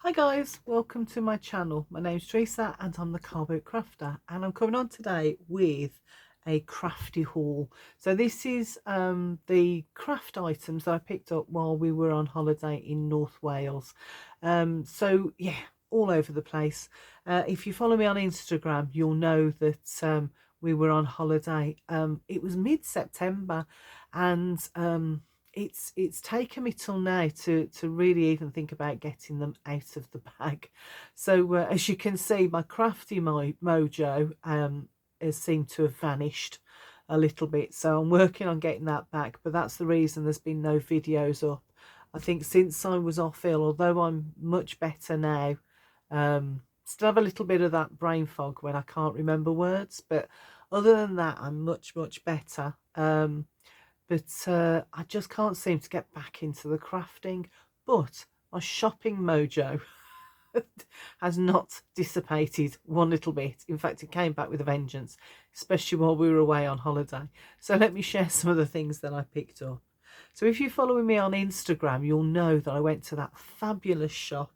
Hi guys, welcome to my channel. My name's Teresa and I'm the Cardboard Crafter, and I'm coming on today with a crafty haul. So this is the craft items that I picked up while we were on holiday in North Wales. So yeah, all over the place. If you follow me on Instagram, you'll know that we were on holiday. It was mid-September, and it's taken me till now to really even think about getting them out of the bag. So as you can see, my crafty mojo has seemed to have vanished a little bit, so I'm working on getting that back, but that's the reason there's been no videos up. I think since I was off ill, although I'm much better now, still have a little bit of that brain fog when I can't remember words, but other than that I'm much better. But I just can't seem to get back into the crafting. But my shopping mojo has not dissipated one little bit. In fact, it came back with a vengeance, especially while we were away on holiday. So let me share some of the things that I picked up. So if you're following me on Instagram, you'll know that I went to that fabulous shop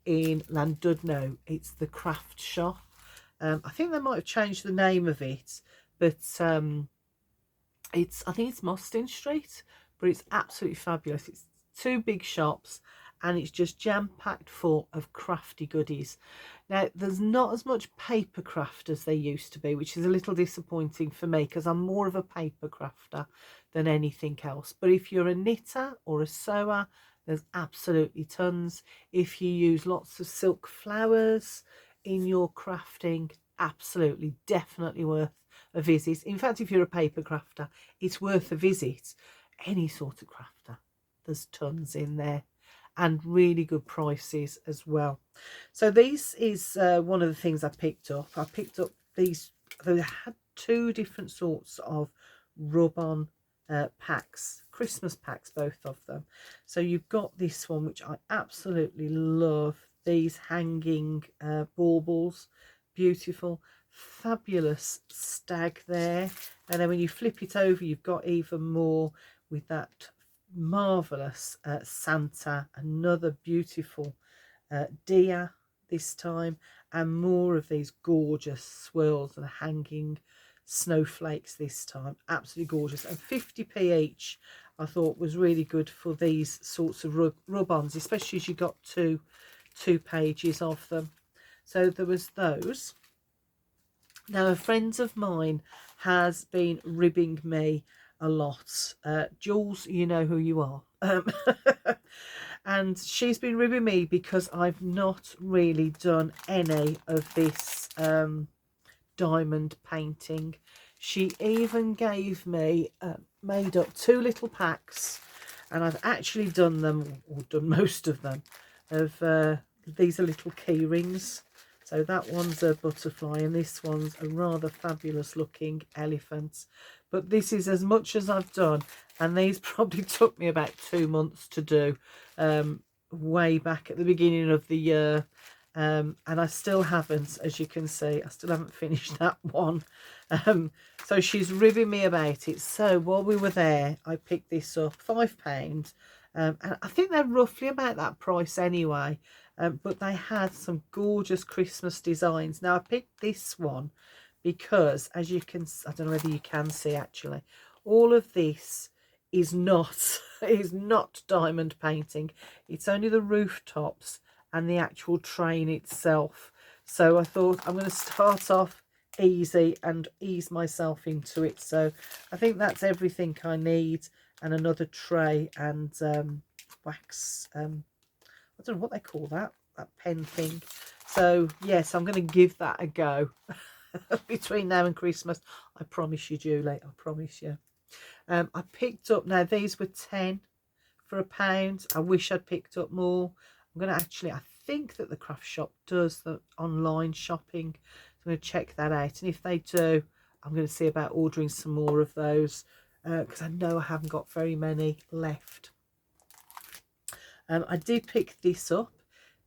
in Llandudno. It's the craft shop. I think they might have changed the name of it, but I think it's Mostyn Street, but it's absolutely fabulous. It's two big shops and it's just jam-packed full of crafty goodies. Now, there's not as much paper craft as there used to be, which is a little disappointing for me because I'm more of a paper crafter than anything else. But if you're a knitter or a sewer, there's absolutely tons. If you use lots of silk flowers in your crafting, absolutely, definitely worth a visit. In fact, if you're a paper crafter, it's worth a visit. Any sort of crafter, there's tons in there and really good prices as well. So this is one of the things I picked up. I picked up these. They had two different sorts of rub-on packs, Christmas packs, both of them. So you've got this one, which I absolutely love. These hanging baubles, beautiful, fabulous stag there. And then when you flip it over, you've got even more with that marvelous Santa, another beautiful deer this time, and more of these gorgeous swirls and hanging snowflakes this time. Absolutely gorgeous. And 50p each I thought was really good for these sorts of rub-ons, especially as you got two pages of them. So there was those. Now, a friend of mine has been ribbing me a lot. Jules, you know who you are. And she's been ribbing me because I've not really done any of this diamond painting. She even gave me made up two little packs, and I've actually done them, or done most of them, of these are little key rings. So that one's a butterfly and this one's a rather fabulous looking elephant. But this is as much as I've done, and these probably took me about 2 months to do, way back at the beginning of the year. And I still haven't, as you can see, I still haven't finished that one. So she's ribbing me about it. So while we were there, I picked this up, £5. And I think they're roughly about that price anyway. But they had some gorgeous Christmas designs. Now I picked this one because, as you can, I don't know whether you can see actually, all of this is not is not diamond painting. It's only the rooftops and the actual train itself. So I thought I'm going to start off easy and ease myself into it. So I think that's everything I need, and another tray and wax, I don't know what they call that pen thing. So yes, I'm going to give that a go between now and Christmas. I promise you, Julie, I promise you. I picked up, now these were 10 for £1. I wish I'd picked up more. I'm going to actually, I think that the craft shop does the online shopping, so I'm going to check that out, and if they do, I'm going to see about ordering some more of those, because I know I haven't got very many left. I did pick this up.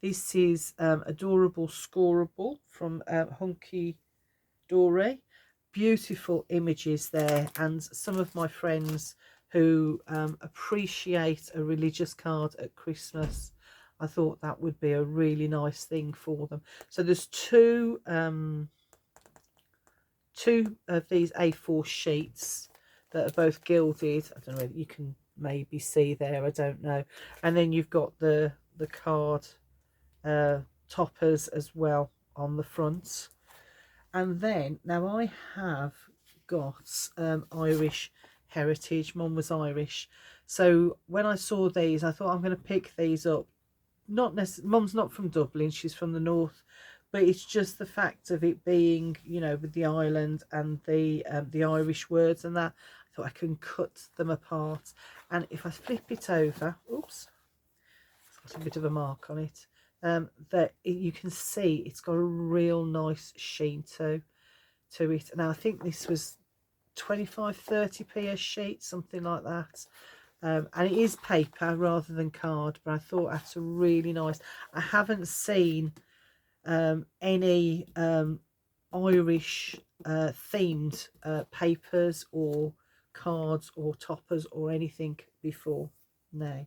This is Adorable Scoreboard from Hunky Dory. Beautiful images there, and some of my friends who appreciate a religious card at Christmas, I thought that would be a really nice thing for them. So there's two of these A4 sheets that are both gilded. I don't know whether you can maybe see there, I don't know. And then you've got the card toppers as well on the front. And then now I have got Irish heritage. Mum was Irish, so when I saw these I thought I'm going to pick these up. Not necessarily, Mum's not from Dublin, she's from the north, but it's just the fact of it being, you know, with the island and the Irish words and that. I thought I can cut them apart, and if I flip it over, oops, it's got a bit of a mark on it, you can see it's got a real nice sheen to it. Now I think this was 25-30p a sheet, something like that. And it is paper rather than card, but I thought that's a really nice. I haven't seen any Irish themed papers or cards or toppers or anything before. No.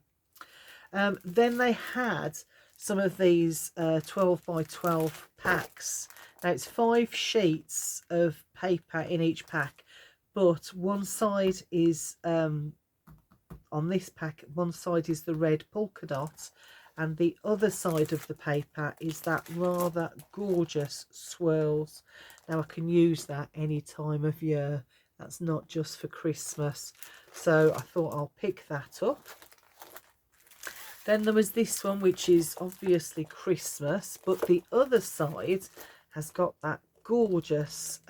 Then they had some of these 12 by 12 packs. Now it's 5 sheets of paper in each pack, but one side is on this pack, one side is the red polka dot, and the other side of the paper is that rather gorgeous swirls. Now I can use that any time of year, that's not just for Christmas, so I thought I'll pick that up. Then there was this one, which is obviously Christmas, but the other side has got that gorgeous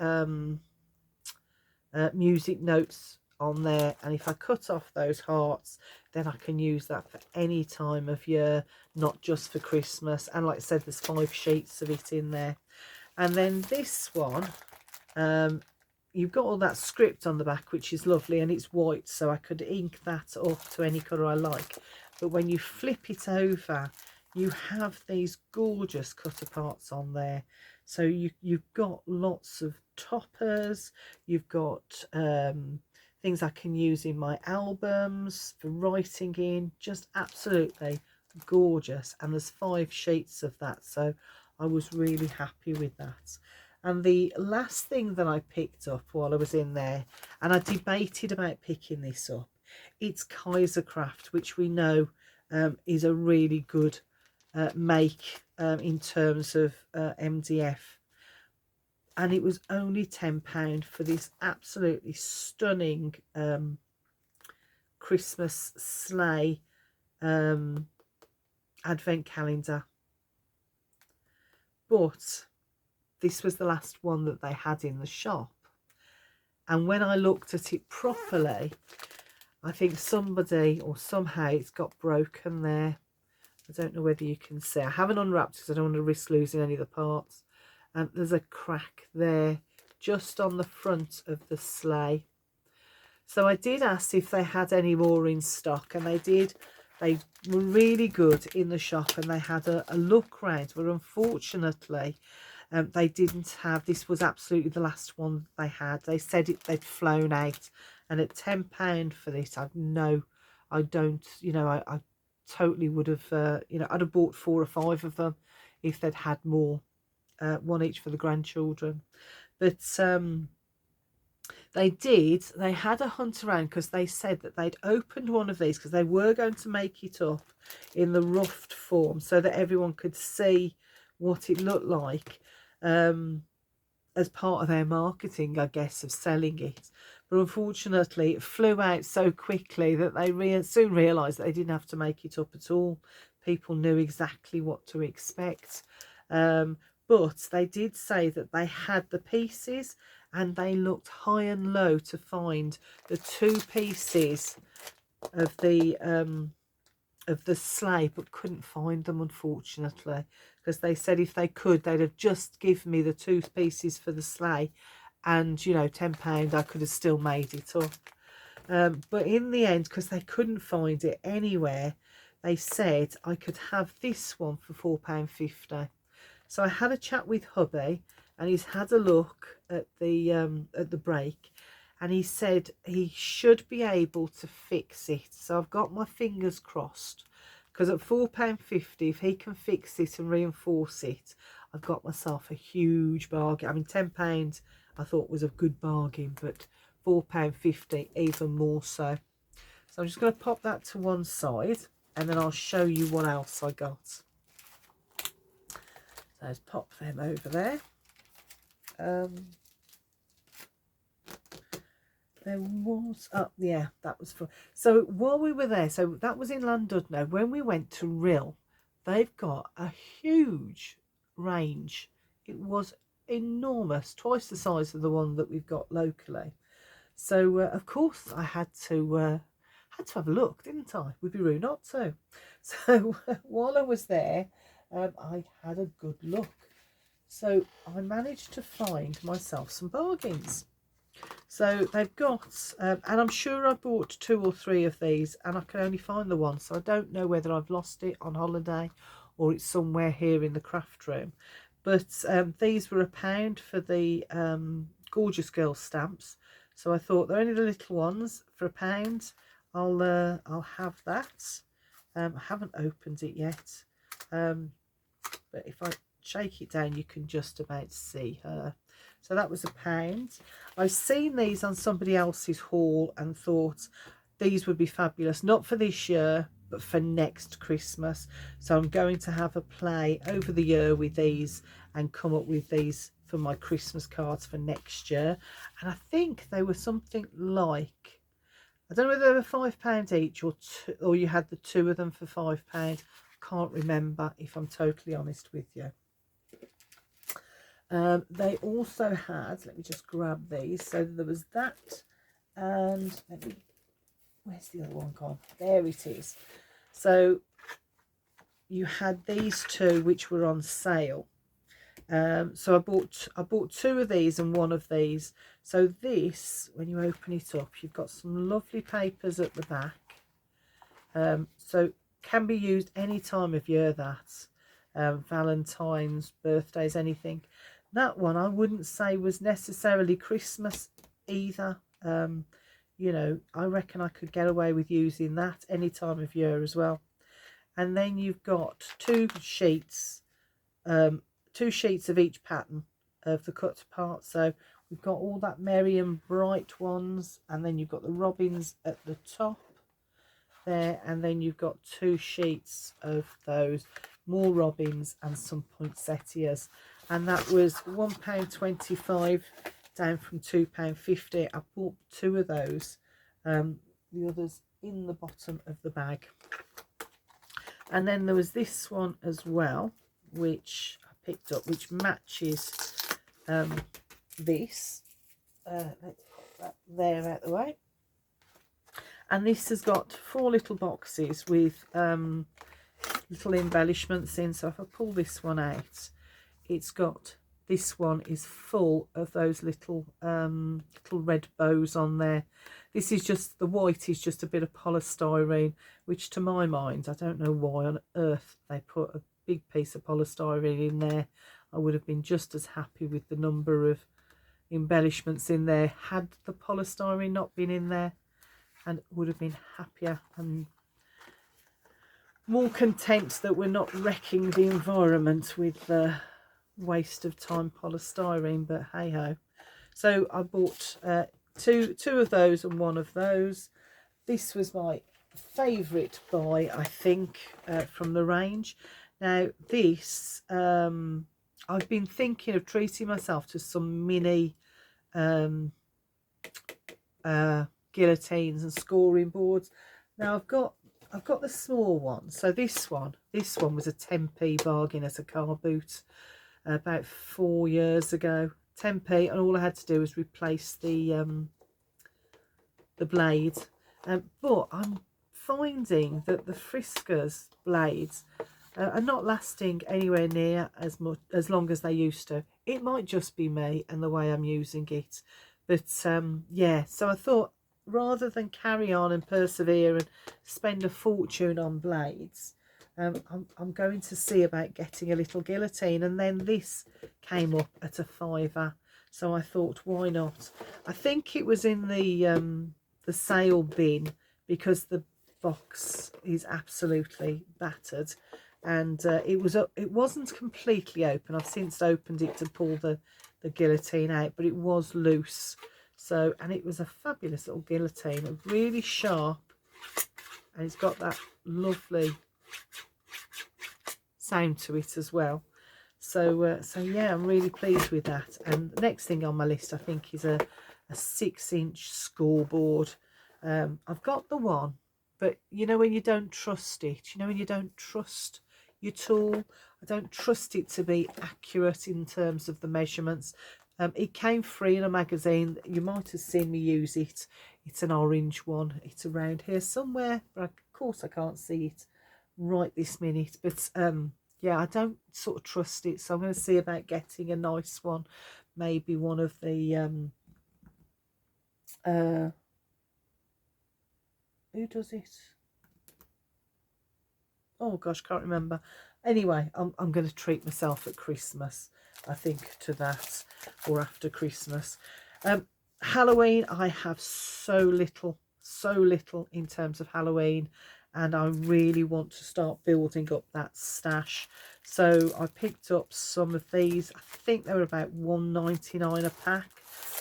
music notes on there, and if I cut off those hearts, then I can use that for any time of year, not just for Christmas. And like I said, there's 5 sheets of it in there. And then this one, you've got all that script on the back, which is lovely, and it's white, so I could ink that up to any colour I like. But when you flip it over, you have these gorgeous cut aparts on there. So you've got lots of toppers, you've got things I can use in my albums for writing in, just absolutely gorgeous. And there's 5 sheets of that, so I was really happy with that. And the last thing that I picked up while I was in there, and I debated about picking this up, it's Kaisercraft, which we know is a really good make in terms of MDF. And it was only £10 for this absolutely stunning Christmas sleigh advent calendar. But this was the last one that they had in the shop, and when I looked at it properly, I think somebody or somehow it's got broken there. I don't know whether you can see. I haven't unwrapped because I don't want to risk losing any of the parts. There's a crack there just on the front of the sleigh. So I did ask if they had any more in stock, and they did. They were really good in the shop, and they had a look round, but unfortunately they didn't have. This was absolutely the last one they had. They said they'd flown out, and at £10 for this, I don't, you know, I totally would have, you know, I'd have bought 4 or 5 of them if they'd had more. 1 each for the grandchildren. But they had a hunt around, because they said that they'd opened one of these because they were going to make it up in the roughed form so that everyone could see what it looked like as part of their marketing, I guess, of selling it. But unfortunately it flew out so quickly that they soon realised that they didn't have to make it up at all. People knew exactly what to expect. But they did say that they had the pieces, and they looked high and low to find the 2 pieces of the sleigh, but couldn't find them, unfortunately, because they said if they could, they'd have just given me the 2 pieces for the sleigh, and, you know, £10, I could have still made it up. But in the end, because they couldn't find it anywhere, they said I could have this one for £4.50. So I had a chat with hubby, and he's had a look at the break, and he said he should be able to fix it. So I've got my fingers crossed, because at £4.50, if he can fix it and reinforce it, I've got myself a huge bargain. I mean, £10 I thought was a good bargain, but £4.50 even more so. So I'm just going to pop that to one side, and then I'll show you what else I got. So let's pop them over there. There was, oh yeah, that was for, so while we were there, so that was in Llandudno. When we went to Rill, they've got a huge range. It was enormous, twice the size of the one that we've got locally. So of course I had to have a look, didn't I? Would be rude not to. So while I was there, I had a good look. So I managed to find myself some bargains. So they've got, and I'm sure I bought 2 or 3 of these, and I can only find the one. So I don't know whether I've lost it on holiday or it's somewhere here in the craft room. But these were £1 for the Gorgeous Girl stamps. So I thought they're only the little ones for £1. I'll have that. I haven't opened it yet, but if I shake it down, you can just about see her. So that was £1. I've seen these on somebody else's haul and thought these would be fabulous, not for this year, but for next Christmas. So I'm going to have a play over the year with these and come up with these for my Christmas cards for next year. And I think they were something like, I don't know whether they were £5 each or you had the 2 of them for £5. Can't remember, if I'm totally honest with you. They also had, let me just grab these. So there was that, and where's the other one gone? There it is. So you had these 2 which were on sale. So I bought 2 of these and 1 of these. So this, when you open it up, you've got some lovely papers at the back. So can be used any time of year, that Valentine's, birthdays, anything. That one I wouldn't say was necessarily Christmas either. You know, I reckon I could get away with using that any time of year as well. And then you've got 2 sheets, 2 sheets of each pattern of the cut apart. So we've got all that merry and bright ones, and then you've got the robins at the top there, and then you've got 2 sheets of those, more robins and some poinsettias. And that was £1.25 down from £2.50. I bought 2 of those, the others in the bottom of the bag. And then there was this one as well, which I picked up, which matches this. Let's put that there out the way. And this has got 4 little boxes with little embellishments in. So if I pull this one out, it's got, this one is full of those little little red bows on there. This is just, the white is just a bit of polystyrene, which to my mind, I don't know why on earth they put a big piece of polystyrene in there. I would have been just as happy with the number of embellishments in there had the polystyrene not been in there, and would have been happier and more content that we're not wrecking the environment with the waste of time polystyrene. But hey ho. So I bought two of those and 1 of those. This was my favourite buy, I think, from the range. Now this, I've been thinking of treating myself to some mini guillotines and scoring boards. Now I've got the small one. So this one was a 10p bargain at a car boot about 4 years ago. 10p, and all I had to do was replace the blade. But I'm finding that the Friskers blades are not lasting anywhere near as long as they used to. It might just be me and the way I'm using it, but yeah. So I thought, rather than carry on and persevere and spend a fortune on blades, I'm going to see about getting a little guillotine. And then this came up at a £5, so I thought, why not? I think it was in the sale bin, because the box is absolutely battered, and it wasn't completely open. I've since opened it to pull the guillotine out, but it was loose. So, and it was a fabulous little guillotine, really sharp, and it's got that lovely sound to it as well. So yeah, I'm really pleased with that. And the next thing on my list, I think, is a 6-inch scoreboard. I've got the one, but you know when you don't trust it, you know when you don't trust your tool, I don't trust it to be accurate in terms of the measurements. It came free in a magazine. You might have seen me use it. It's an orange one. It's around here somewhere, but of course I can't see it right this minute. But yeah, I don't sort of trust it, so I'm going to see about getting a nice one, maybe one of the who does it? Oh gosh, can't remember. Anyway, I'm going to treat myself at Christmas, I think, to that, or after Christmas. Halloween, I have so little in terms of Halloween, and I really want to start building up that stash. So I picked up some of these. I think they were about £1.99 a pack.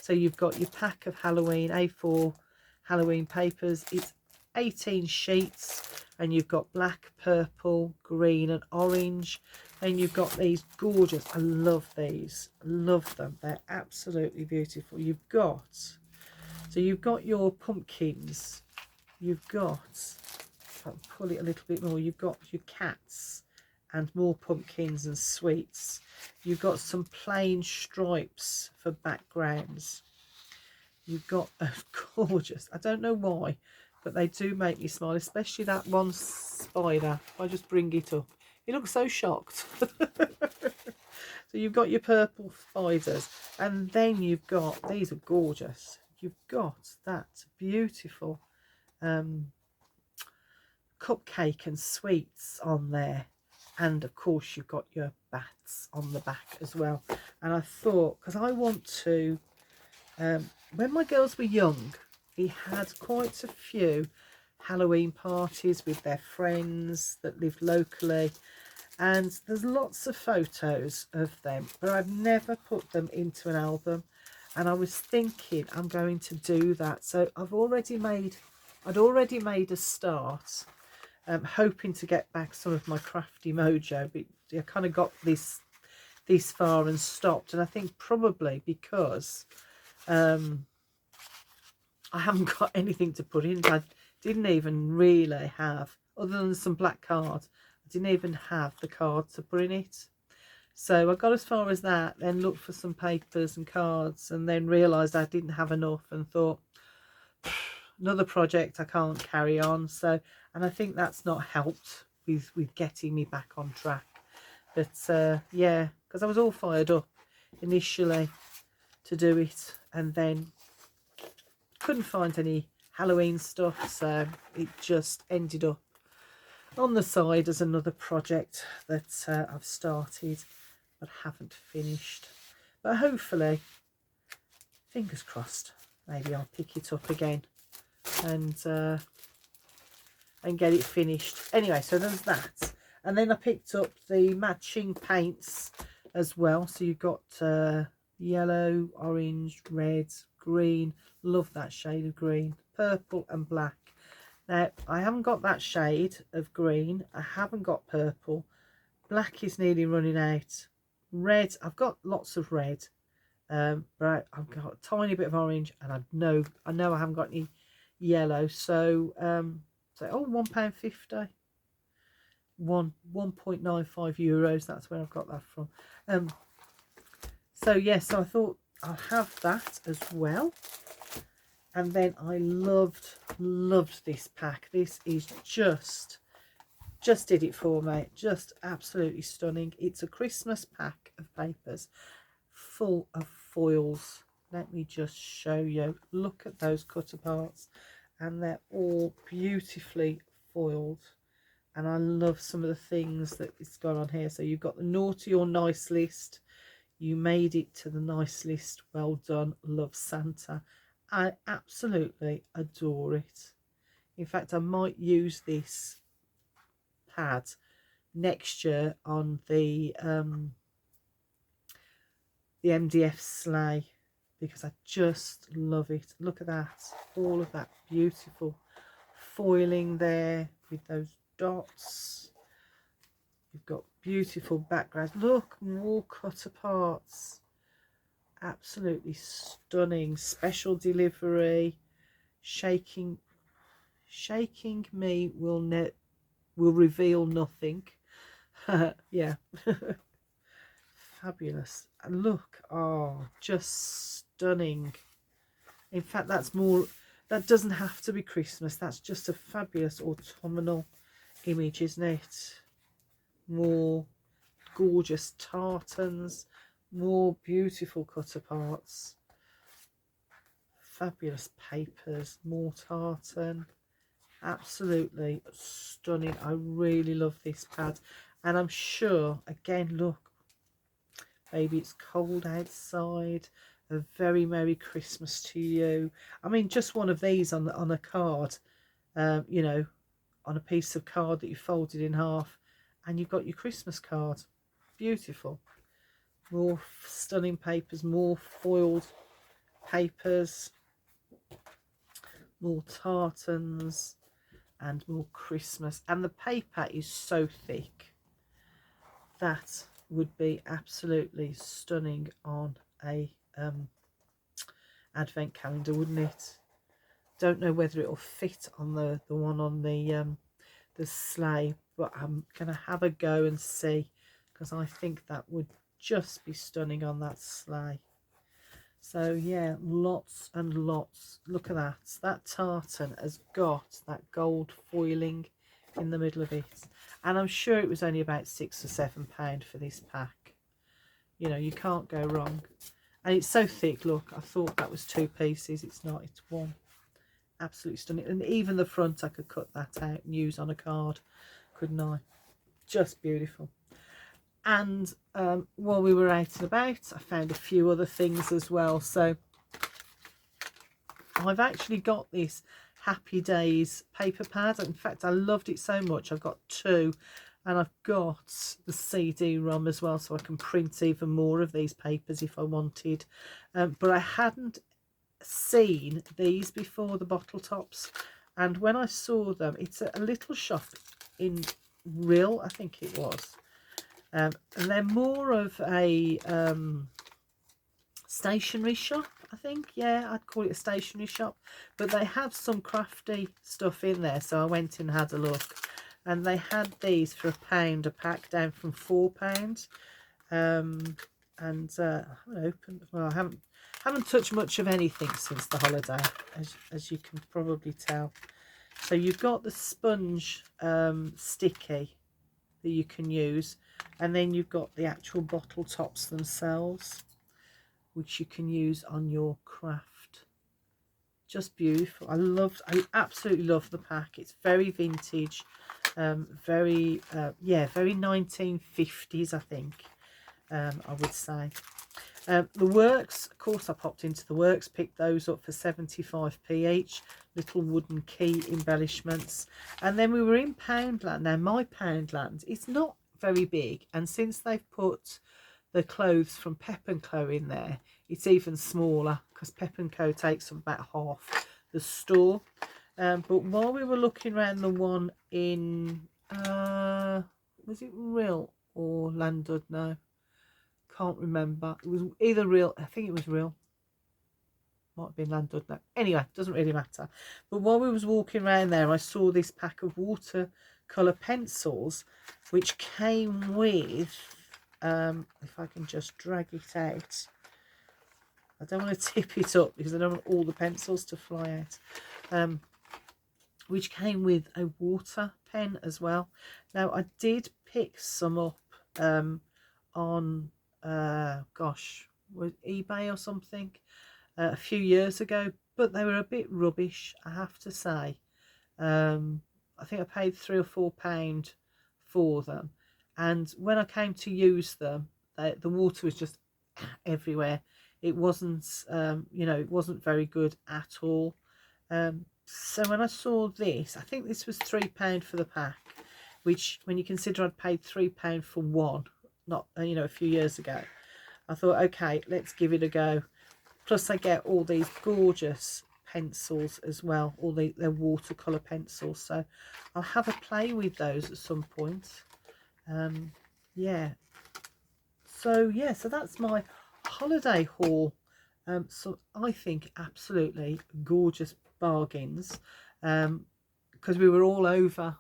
So you've got your pack of Halloween A4 Halloween papers. It's 18 sheets, and you've got black, purple, green and orange, and you've got these gorgeous, I love these, I love them, they're absolutely beautiful. You've got your pumpkins, you've got, if I can pull it a little bit more, you've got your cats and more pumpkins and sweets. You've got some plain stripes for backgrounds. You've got a gorgeous, I don't know why, but they do make me smile, especially that one spider. If I just bring it up, he looks so shocked. So you've got your purple spiders, and then you've got, these are gorgeous, you've got that beautiful cupcake and sweets on there, and of course you've got your bats on the back as well. And I thought, because I want to, when my girls were young, we had quite a few Halloween parties with their friends that lived locally, and there's lots of photos of them, but I've never put them into an album, and I was thinking I'm going to do that. So I'd already made a start, hoping to get back some of my crafty mojo, but I kind of got this far and stopped. And I think probably because I haven't got anything to put in. I didn't even really have, other than some black cards, I didn't even have the card to put in it. So I got as far as that, then looked for some papers and cards, and then realised I didn't have enough and thought, another project I can't carry on. So, and I think that's not helped with getting me back on track. But yeah, because I was all fired up initially to do it, and then couldn't find any Halloween stuff, so it just ended up on the side as another project that I've started but haven't finished. But hopefully, fingers crossed, maybe I'll pick it up again and get it finished. Anyway, so there's that. And then I picked up the matching paints as well. So you've got yellow, orange, red, green. Love that shade of green. Purple and black. Now, I haven't got that shade of green. I haven't got purple. Black is nearly running out. Red, I've got lots of red. But I've got a tiny bit of orange, and I know I haven't got any yellow. So, oh, £1.50. 1.95 euros, that's where I've got that from. So yes, so I thought I'll have that as well. And then I loved this pack. This is just did it for me, just absolutely stunning. It's a Christmas pack of papers full of foils. Let me just show you. Look at those cut aparts, and they're all beautifully foiled. And I love some of the things that it's got on here. So you've got the naughty or nice list. You made it to the nice list. Well done. Love, Santa. I absolutely adore it. In fact, I might use this pad next year on the MDF sleigh, because I just love it. Look at that, all of that beautiful foiling there with those dots. You've got beautiful backgrounds. Look, more cut aparts. Absolutely stunning. Special delivery. Shaking me will reveal nothing. Yeah. Fabulous. And look, oh, just stunning. In fact, that doesn't have to be Christmas. That's just a fabulous autumnal image, isn't it? More gorgeous tartans, more beautiful cut aparts, fabulous papers, more tartan. Absolutely stunning. I really love this pad, and I'm sure, again, look, maybe it's cold outside. A very Merry Christmas to you. I mean, just one of these on a card, you know, on a piece of card that you folded in half, and you've got your Christmas card. Beautiful. More stunning papers, more foiled papers, more tartans, and more Christmas. And the paper is so thick that would be absolutely stunning on a advent calendar, wouldn't it? Don't know whether it'll fit on the one on the sleigh, but I'm gonna have a go and see, because I think that would just be stunning on that sleigh. So yeah, lots and lots. Look at that. That tartan has got that gold foiling in the middle of it, and I'm sure it was only about £6 or £7 for this pack. You know, you can't go wrong. And it's so thick. Look, I thought that was 2 pieces. It's not, it's one. Absolutely stunning. And even the front, I could cut that out and use on a card, couldn't I? Just beautiful. And while we were out and about, I found a few other things as well. So I've actually got this Happy Days paper pad. In fact, I loved it so much, I've got 2. And I've got the CD-ROM as well, so I can print even more of these papers if I wanted. But I hadn't seen these before, the bottle tops. And when I saw them, it's a little shop in Rill, I think it was. And they're more of a stationery shop, I think. Yeah, I'd call it a stationery shop. But they have some crafty stuff in there, so I went and had a look. And they had these for £1 a pack, down from £4. And I haven't opened. Well, I haven't touched much of anything since the holiday, as you can probably tell. So you've got the sponge sticky that you can use, and then you've got the actual bottle tops themselves, which you can use on your craft. Just beautiful. I absolutely love the pack. It's very vintage, very 1950s, I think. I would say. The Works, of course, I popped into the Works, picked those up for 75p each, little wooden key embellishments. And then we were in Poundland. Now, my Poundland is not very big, and since they've put the clothes from Pep & Co in there, it's even smaller, because Pep & Co takes up about half the store. But while we were looking around the one in, was it Rill or Landud? No, can't remember. It was either Rill, I think it was Rill. Might have been Landud. No. Anyway, doesn't really matter. But while we was walking around there, I saw this pack of watercolour pencils, which came with, if I can just drag it out. I don't want to tip it up because I don't want all the pencils to fly out. Which came with a water pen as well. Now, I did pick some up on, was eBay or something a few years ago, but they were a bit rubbish, I have to say. I think I paid £3 or £4 for them, and when I came to use them, the water was just everywhere. It wasn't, it wasn't very good at all. So when I saw this, I think this was £3 for the pack, which when you consider I'd paid £3 for one, not you know, a few years ago, I thought, okay, let's give it a go. Plus I get all these gorgeous pencils as well, all their watercolor pencils, so I'll have a play with those at some point. Yeah, so that's my holiday haul. So I think absolutely gorgeous bargains, because we were all over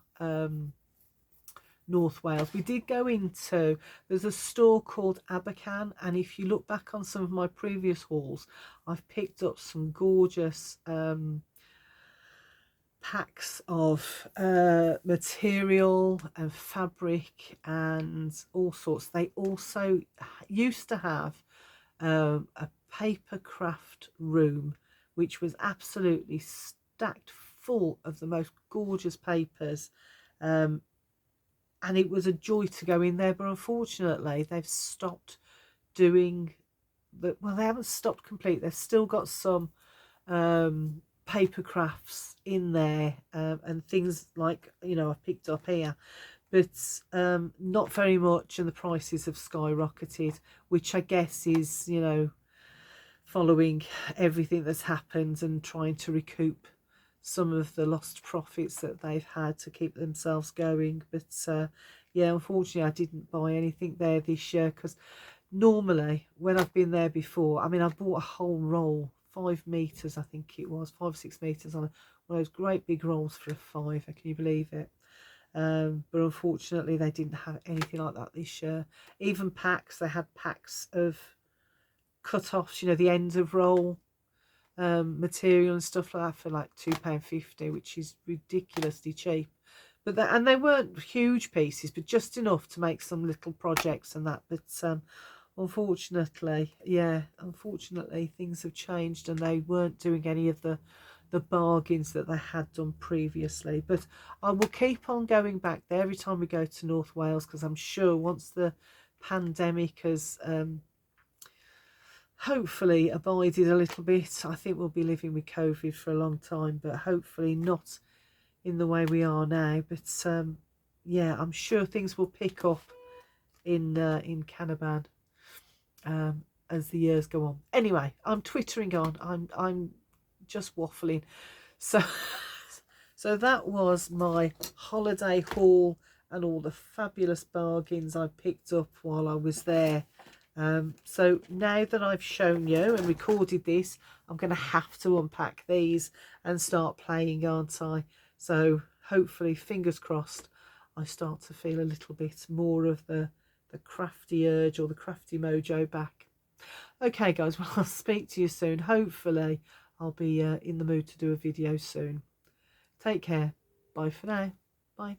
North Wales. We did go into, there's a store called Abercan, and if you look back on some of my previous hauls, I've picked up some gorgeous packs of material and fabric and all sorts. They also used to have a paper craft room, which was absolutely stacked full of the most gorgeous papers, and it was a joy to go in there. But unfortunately they've stopped doing the, well, they haven't stopped completely. They've still got some paper crafts in there, and things like, you know, I've picked up here, but not very much, and the prices have skyrocketed, which I guess is, you know, following everything that's happened and trying to recoup some of the lost profits that they've had to keep themselves going. But yeah, unfortunately I didn't buy anything there this year, because normally when I've been there before, I mean, I bought a whole roll, 5 meters, I think it was 5 or 6 meters, on one of those great big rolls for a £5. Can you believe it? But unfortunately they didn't have anything like that this year. Even packs, they had packs of cut-offs, you know, the ends of roll material and stuff like that for like £2.50, which is ridiculously cheap. But that, and they weren't huge pieces, but just enough to make some little projects and that. But unfortunately, yeah, unfortunately things have changed, and they weren't doing any of the bargains that they had done previously. But I will keep on going back there every time we go to North Wales, because I'm sure once the pandemic has hopefully abided a little bit, I think we'll be living with COVID for a long time, but hopefully not in the way we are now. But yeah, I'm sure things will pick up in Canaban as the years go on. Anyway, I'm twittering on. I'm just waffling. So so that was my holiday haul and all the fabulous bargains I picked up while I was there. So now that I've shown you and recorded this, I'm going to have to unpack these and start playing, aren't I? So hopefully, fingers crossed, I start to feel a little bit more of the crafty urge or the crafty mojo back. Okay guys, well, I'll speak to you soon. Hopefully I'll be in the mood to do a video soon. Take care. Bye for now. Bye.